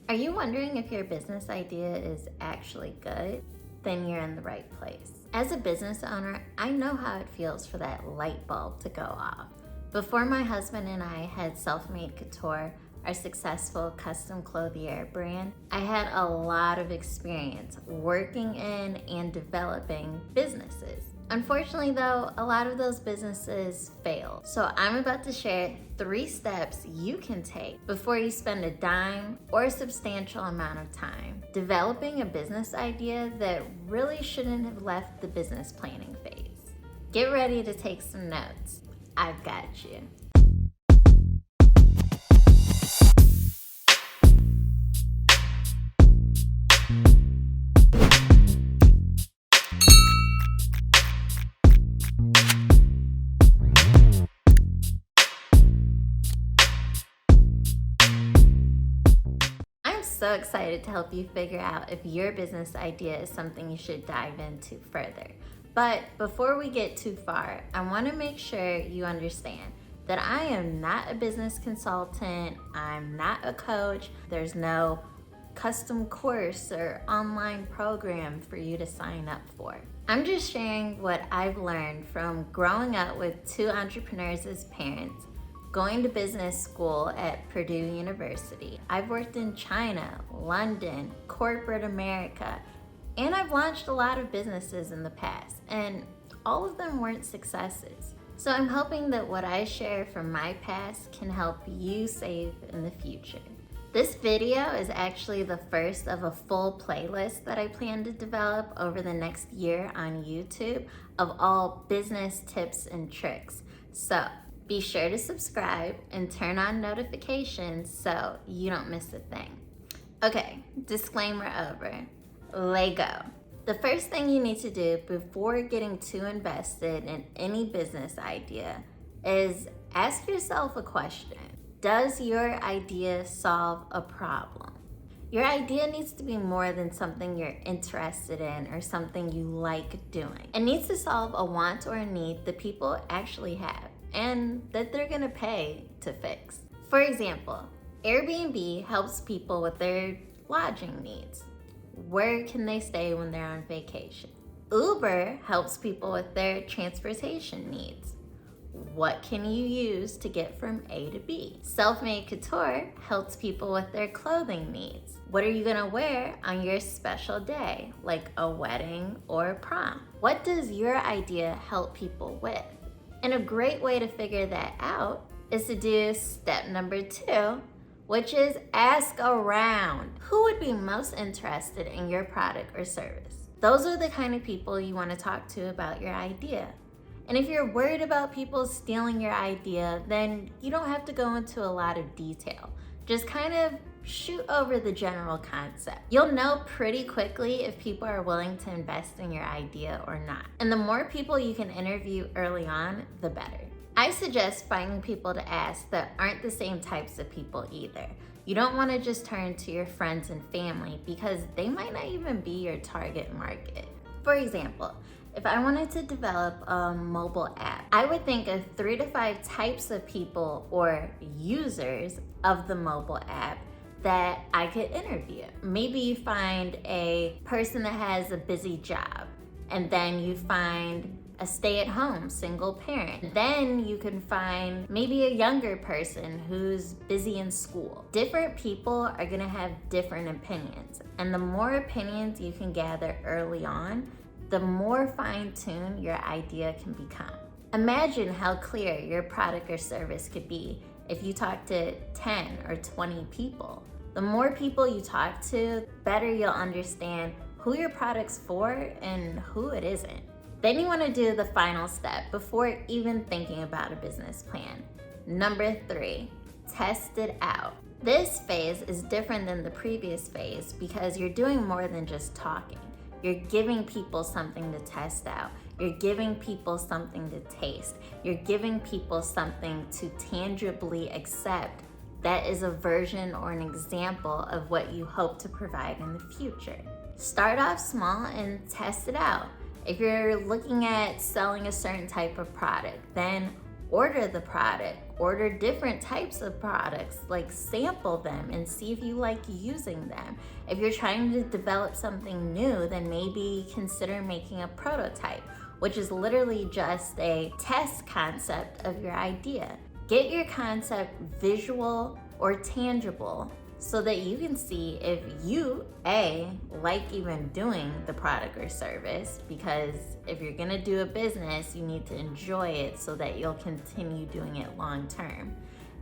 Are you wondering if your business idea is actually good? Then you're in the right place. As a business owner, I know how it feels for that light bulb to go off. Before my husband and I had Self-Made Couture, our successful custom clothier brand, I had a lot of experience working in and developing businesses. Unfortunately though, a lot of those businesses failed. So I'm about to share 3 steps you can take before you spend a dime or a substantial amount of time developing a business idea that really shouldn't have left the business planning phase. Get ready to take some notes. I've got you. I'm so excited to help you figure out if your business idea is something you should dive into further. But before we get too far, I want to make sure you understand that I am not a business consultant, I'm not a coach, there's no custom course or online program for you to sign up for. I'm just sharing what I've learned from growing up with 2 entrepreneurs as parents, going to business school at Purdue University. I've worked in China, London, corporate America, and I've launched a lot of businesses in the past, and all of them weren't successes. So I'm hoping that what I share from my past can help you save in the future. This video is actually the first of a full playlist that I plan to develop over the next year on YouTube of all business tips and tricks. So be sure to subscribe and turn on notifications so you don't miss a thing. Okay, disclaimer over. Let go. The first thing you need to do before getting too invested in any business idea is ask yourself a question. Does your idea solve a problem? Your idea needs to be more than something you're interested in or something you like doing. It needs to solve a want or a need that people actually have and that they're gonna pay to fix. For example, Airbnb helps people with their lodging needs. Where can they stay when they're on vacation? Uber helps people with their transportation needs. What can you use to get from A to B? Self-Made Couture helps people with their clothing needs. What are you gonna wear on your special day, like a wedding or prom? What does your idea help people with? And a great way to figure that out is to do step number 2, which is ask around. Who would be most interested in your product or service? Those are the kind of people you want to talk to about your idea. And if you're worried about people stealing your idea, then you don't have to go into a lot of detail. Just kind of shoot over the general concept. You'll know pretty quickly if people are willing to invest in your idea or not. And the more people you can interview early on, the better. I suggest finding people to ask that aren't the same types of people either. You don't want to just turn to your friends and family because they might not even be your target market. For example, if I wanted to develop a mobile app, I would think of 3 to 5 types of people or users of the mobile app that I could interview. Maybe you find a person that has a busy job, and then you find a stay-at-home single parent. Then you can find maybe a younger person who's busy in school. Different people are gonna have different opinions, and the more opinions you can gather early on, the more fine-tuned your idea can become. Imagine how clear your product or service could be if you talk to 10 or 20 people. The more people you talk to, the better you'll understand who your product's for and who it isn't. Then you want to do the final step before even thinking about a business plan. Number 3, test it out. This phase is different than the previous phase because you're doing more than just talking. You're giving people something to test out. You're giving people something to taste. You're giving people something to tangibly accept that is a version or an example of what you hope to provide in the future. Start off small and test it out. If you're looking at selling a certain type of product, then order the product, order different types of products, like sample them and see if you like using them. If you're trying to develop something new, then maybe consider making a prototype, which is literally just a test concept of your idea. Get your concept visual or tangible so that you can see if you, like even doing the product or service, because if you're gonna do a business, you need to enjoy it so that you'll continue doing it long term.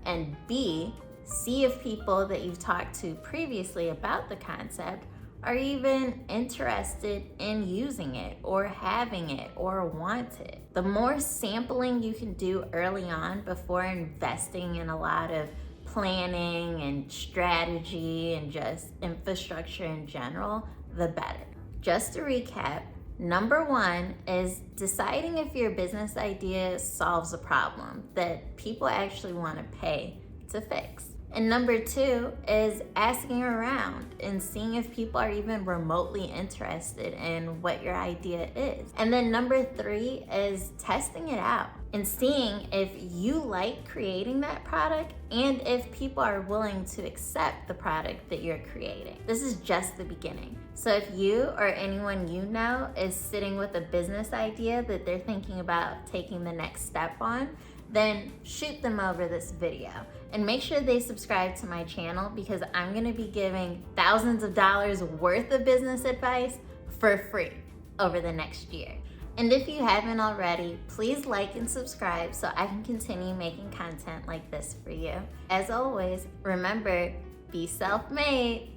And B, see if people that you've talked to previously about the concept are even interested in using it or having it or want it. The more sampling you can do early on before investing in a lot of planning and strategy and just infrastructure in general, the better. Just to recap, number one is deciding if your business idea solves a problem that people actually want to pay to fix. And number two is asking around and seeing if people are even remotely interested in what your idea is. And then number three is testing it out and seeing if you like creating that product and if people are willing to accept the product that you're creating. This is just the beginning. So if you or anyone you know is sitting with a business idea that they're thinking about taking the next step on, then shoot them over this video and make sure they subscribe to my channel, because I'm gonna be giving thousands of dollars worth of business advice for free over the next year. And if you haven't already, please like and subscribe so I can continue making content like this for you. As always, remember, be self-made.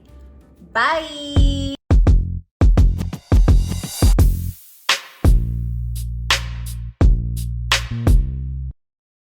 Bye.